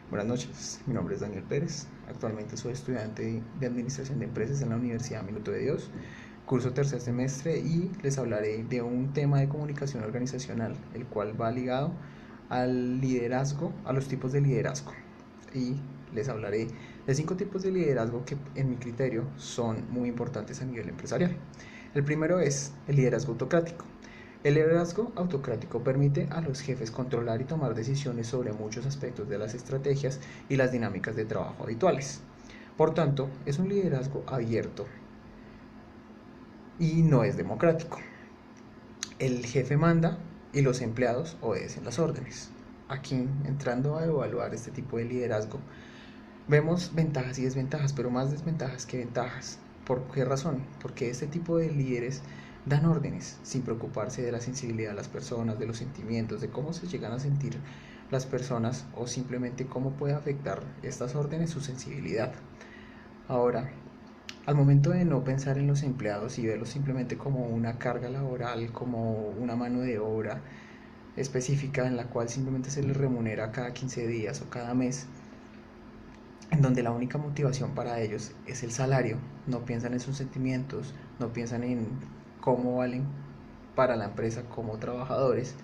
Buenas noches, mi nombre es Daniel Pérez, actualmente soy estudiante de Administración de Empresas en la Universidad Minuto de Dios, curso tercer semestre y les hablaré de un tema de comunicación organizacional, el cual va ligado al liderazgo, a los tipos de liderazgo. Y les hablaré de 5 tipos de liderazgo que en mi criterio son muy importantes a nivel empresarial. El primero es el liderazgo autocrático. El liderazgo autocrático permite a los jefes controlar y tomar decisiones sobre muchos aspectos de las estrategias y las dinámicas de trabajo habituales. Por tanto, es un liderazgo abierto y no es democrático. El jefe manda y los empleados obedecen las órdenes. Aquí, entrando a evaluar este tipo de liderazgo, vemos ventajas y desventajas, pero más desventajas que ventajas. ¿Por qué razón? Porque este tipo de líderes dan órdenes sin preocuparse de la sensibilidad de las personas, de los sentimientos, de cómo se llegan a sentir las personas o simplemente cómo puede afectar estas órdenes su sensibilidad. Ahora, al momento de no pensar en los empleados y verlos simplemente como una carga laboral, como una mano de obra específica en la cual simplemente se les remunera cada 15 días o cada mes, en donde la única motivación para ellos es el salario, no piensan en sus sentimientos, no piensan en cómo valen para la empresa como trabajadores,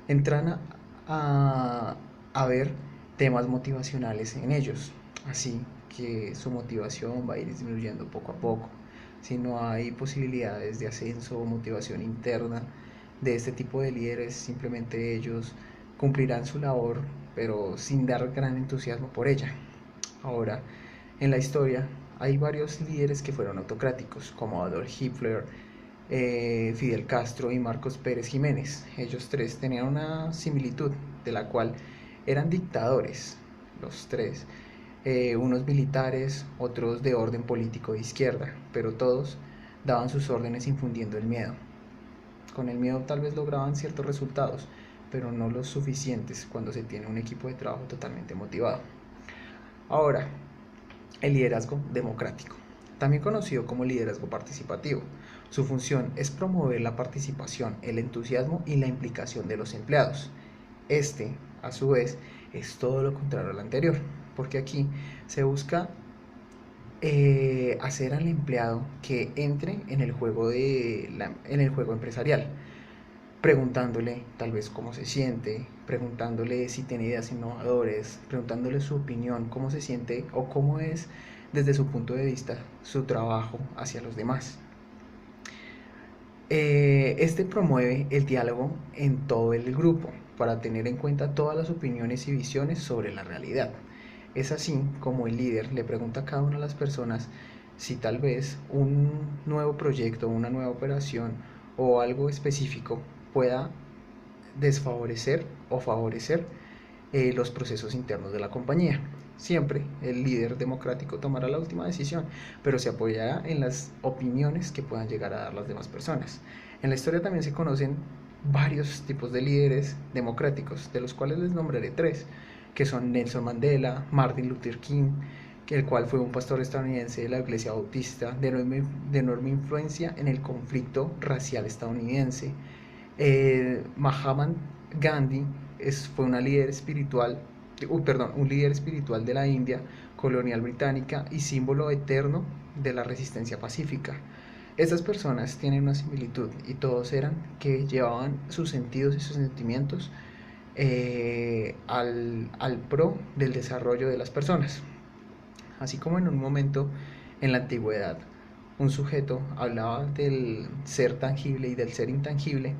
entran a ver temas motivacionales en ellos, así que su motivación va a ir disminuyendo poco a poco. Si no hay posibilidades de ascenso o motivación interna de este tipo de líderes, simplemente ellos cumplirán su labor, pero sin dar gran entusiasmo por ella. Ahora, en la historia hay varios líderes que fueron autocráticos, como Adolf Hitler, Fidel Castro y Marcos Pérez Jiménez. Ellos tres tenían una similitud, de la cual eran dictadores, los tres, unos militares, otros de orden político de izquierda, pero todos daban sus órdenes infundiendo el miedo. Con el miedo tal vez lograban ciertos resultados, pero no los suficientes cuando se tiene un equipo de trabajo totalmente motivado. Ahora, el liderazgo democrático, también conocido como liderazgo participativo. Su función es promover la participación, el entusiasmo y la implicación de los empleados. Este, a su vez, es todo lo contrario al anterior, porque aquí se busca hacer al empleado que entre en el juego, en el juego empresarial, preguntándole tal vez cómo se siente, preguntándole si tiene ideas innovadoras, preguntándole su opinión, cómo se siente o cómo es desde su punto de vista su trabajo hacia los demás. Este promueve el diálogo en todo el grupo para tener en cuenta todas las opiniones y visiones sobre la realidad. Es así como el líder le pregunta a cada una de las personas si tal vez un nuevo proyecto, una nueva operación o algo específico pueda desfavorecer o favorecer los procesos internos de la compañía. Siempre el líder democrático tomará la última decisión, pero se apoyará en las opiniones que puedan llegar a dar las demás personas. En la historia también se conocen varios tipos de líderes democráticos, de los cuales les nombraré 3, que son Nelson Mandela, Martin Luther King, el cual fue un pastor estadounidense de la iglesia bautista de enorme influencia en el conflicto racial estadounidense. Mahatma Gandhi fue una líder espiritual, un líder espiritual de la India colonial británica y símbolo eterno de la resistencia pacífica. Estas personas tienen una similitud y todos eran que llevaban sus sentidos y sus sentimientos al pro del desarrollo de las personas. Así como en un momento en la antigüedad un sujeto hablaba del ser tangible y del ser intangible,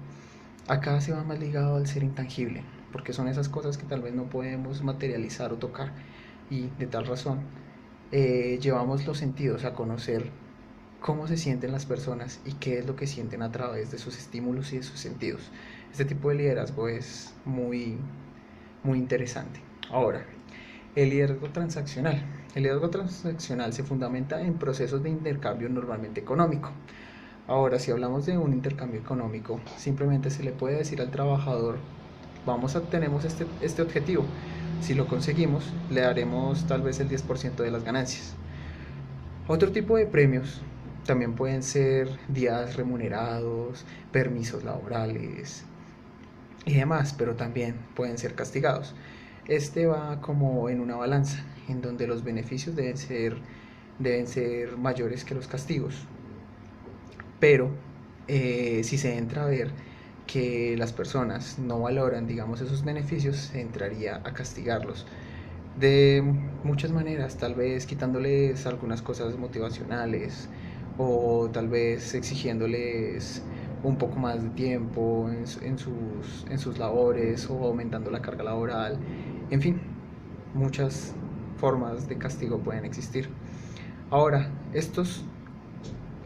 acá se va más ligado al ser intangible, porque son esas cosas que tal vez no podemos materializar o tocar, y de tal razón llevamos los sentidos a conocer cómo se sienten las personas y qué es lo que sienten a través de sus estímulos y de sus sentidos. Este tipo de liderazgo es muy interesante. Ahora, el liderazgo transaccional. El liderazgo transaccional se fundamenta en procesos de intercambio normalmente económico. Ahora, si hablamos de un intercambio económico, simplemente se le puede decir al trabajador, tenemos este objetivo, si lo conseguimos, le daremos tal vez el 10% de las ganancias. Otro tipo de premios también pueden ser días remunerados, permisos laborales y demás, pero también pueden ser castigados. Este va como en una balanza, en donde los beneficios deben ser mayores que los castigos. Pero si se entra a ver que las personas no valoran, digamos, esos beneficios, se entraría a castigarlos de muchas maneras, tal vez quitándoles algunas cosas motivacionales o tal vez exigiéndoles un poco más de tiempo en sus labores o aumentando la carga laboral. En fin, muchas formas de castigo pueden existir. Ahora, estos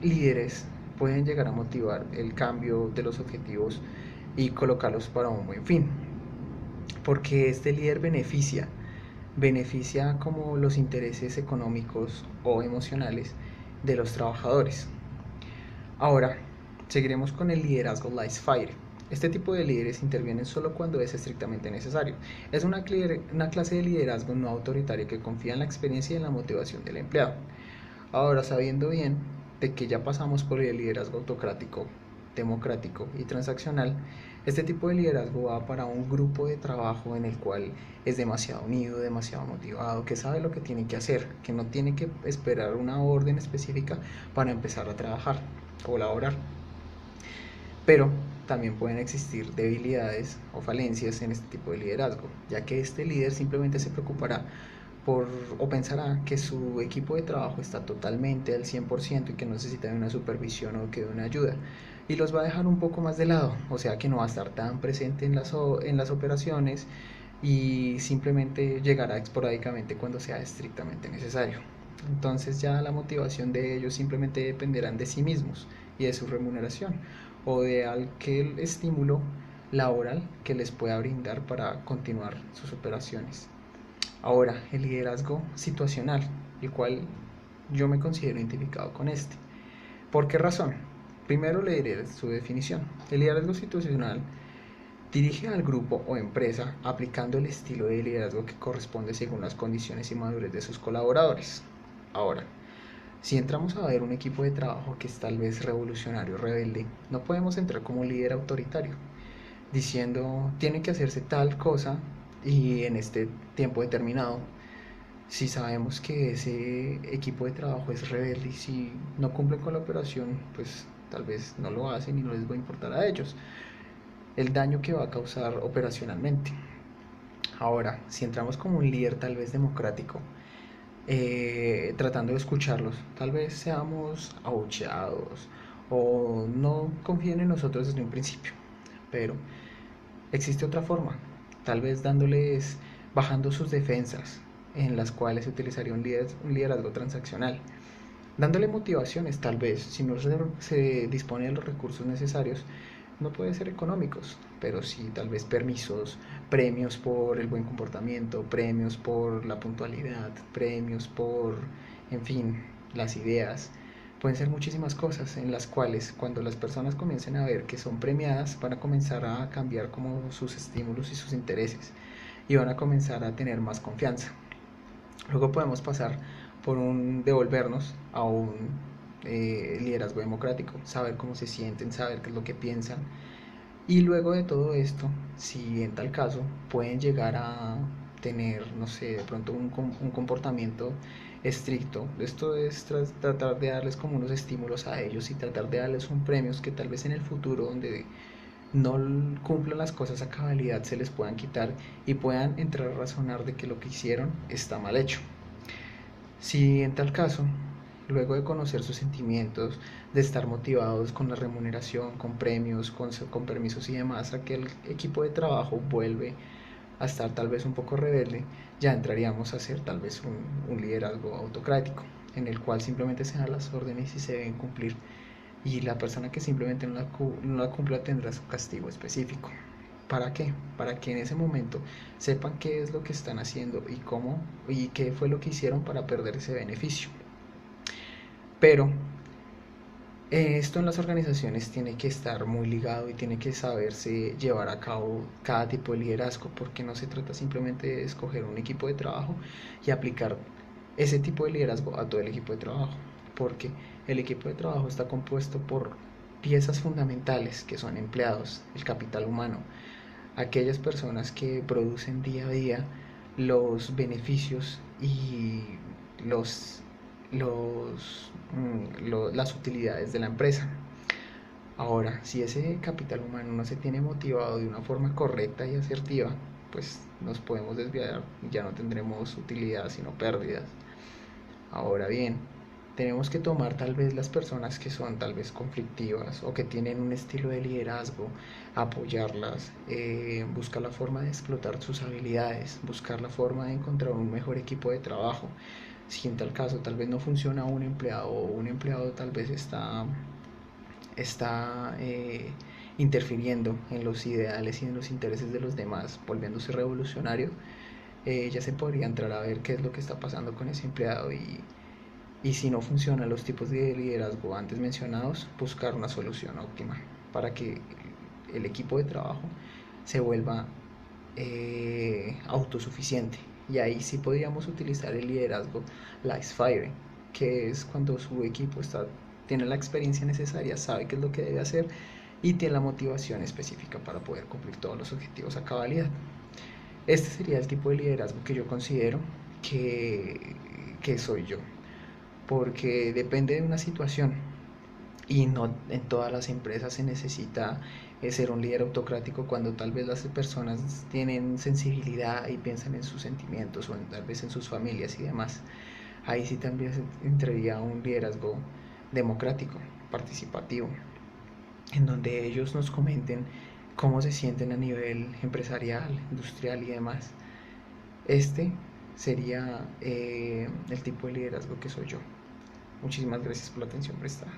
líderes pueden llegar a motivar el cambio de los objetivos y colocarlos para un buen fin, porque este líder beneficia como los intereses económicos o emocionales de los trabajadores. Ahora, seguiremos con el liderazgo light fire. Este tipo de líderes intervienen solo cuando es estrictamente necesario. Es una clase de liderazgo no autoritario que confía en la experiencia y en la motivación del empleado. Ahora, sabiendo bien de que ya pasamos por el liderazgo autocrático, democrático y transaccional, este tipo de liderazgo va para un grupo de trabajo en el cual es demasiado unido, demasiado motivado, que sabe lo que tiene que hacer, que no tiene que esperar una orden específica para empezar a trabajar, colaborar. Pero también pueden existir debilidades o falencias en este tipo de liderazgo, ya que este líder simplemente se preocupará o pensará que su equipo de trabajo está totalmente al 100% y que no necesita de una supervisión o que de una ayuda. Y los va a dejar un poco más de lado, o sea que no va a estar tan presente en las operaciones y simplemente llegará esporádicamente cuando sea estrictamente necesario. Entonces ya la motivación de ellos simplemente dependerán de sí mismos y de su remuneración o de aquel estímulo laboral que les pueda brindar para continuar sus operaciones. Ahora, el liderazgo situacional, el cual yo me considero identificado con este. ¿Por qué razón? Primero le diré su definición. El liderazgo situacional dirige al grupo o empresa aplicando el estilo de liderazgo que corresponde según las condiciones y madurez de sus colaboradores. Ahora, si entramos a ver un equipo de trabajo que es tal vez revolucionario o rebelde, no podemos entrar como un líder autoritario, diciendo tiene que hacerse tal cosa y en este tiempo determinado. Si sabemos que ese equipo de trabajo es rebelde y si no cumplen con la operación, pues tal vez no lo hacen y no les va a importar a ellos el daño que va a causar operacionalmente. Ahora, si entramos como un líder tal vez democrático, tratando de escucharlos, tal vez seamos abucheados o no confíen en nosotros desde un principio, pero existe otra forma, tal vez bajando sus defensas, en las cuales se utilizaría un liderazgo transaccional, dándole motivaciones tal vez, si no se dispone de los recursos necesarios, no puede ser económicos, pero sí tal vez permisos, premios por el buen comportamiento, premios por la puntualidad, premios por, en fin, las ideas. Pueden ser muchísimas cosas en las cuales cuando las personas comiencen a ver que son premiadas van a comenzar a cambiar como sus estímulos y sus intereses y van a comenzar a tener más confianza. Luego podemos pasar por un devolvernos a un liderazgo democrático, saber cómo se sienten, saber qué es lo que piensan. Y luego de todo esto, si en tal caso pueden llegar a tener, no sé, de pronto un comportamiento estricto, esto es tratar de darles como unos estímulos a ellos y tratar de darles un premios que tal vez en el futuro donde no cumplan las cosas a cabalidad se les puedan quitar y puedan entrar a razonar de que lo que hicieron está mal hecho. Si en tal caso, luego de conocer sus sentimientos, de estar motivados con la remuneración, con premios, con permisos y demás, aquel equipo de trabajo vuelve a estar tal vez un poco rebelde, ya entraríamos a hacer tal vez un liderazgo autocrático, en el cual simplemente se dan las órdenes y se deben cumplir, y la persona que simplemente no la cumpla tendrá su castigo específico. ¿Para qué? Para que en ese momento sepan qué es lo que están haciendo y cómo y qué fue lo que hicieron para perder ese beneficio. Pero esto en las organizaciones tiene que estar muy ligado y tiene que saberse llevar a cabo cada tipo de liderazgo, porque no se trata simplemente de escoger un equipo de trabajo y aplicar ese tipo de liderazgo a todo el equipo de trabajo, porque el equipo de trabajo está compuesto por piezas fundamentales que son empleados, el capital humano, aquellas personas que producen día a día los beneficios y los, las utilidades de la empresa. Ahora, si ese capital humano no se tiene motivado de una forma correcta y asertiva, pues nos podemos desviar y ya no tendremos utilidad sino pérdidas. Ahora bien, tenemos que tomar tal vez las personas que son tal vez conflictivas o que tienen un estilo de liderazgo, apoyarlas, buscar la forma de explotar sus habilidades, buscar la forma de encontrar un mejor equipo de trabajo. Si en tal caso tal vez no funciona un empleado o un empleado tal vez está interfiriendo en los ideales y en los intereses de los demás, volviéndose revolucionario, ya se podría entrar a ver qué es lo que está pasando con ese empleado y si no funcionan los tipos de liderazgo antes mencionados, buscar una solución óptima para que el equipo de trabajo se vuelva autosuficiente. Y ahí sí podríamos utilizar el liderazgo Life Fire, que es cuando su equipo tiene la experiencia necesaria, sabe qué es lo que debe hacer y tiene la motivación específica para poder cumplir todos los objetivos a cabalidad. Este sería el tipo de liderazgo que yo considero que soy yo, porque depende de una situación y no en todas las empresas se necesita ser un líder autocrático cuando tal vez las personas tienen sensibilidad y piensan en sus sentimientos o tal vez en sus familias y demás. Ahí sí también entraría un liderazgo democrático, participativo, en donde ellos nos comenten cómo se sienten a nivel empresarial, industrial y demás. Este sería el tipo de liderazgo que soy yo. Muchísimas gracias por la atención prestada.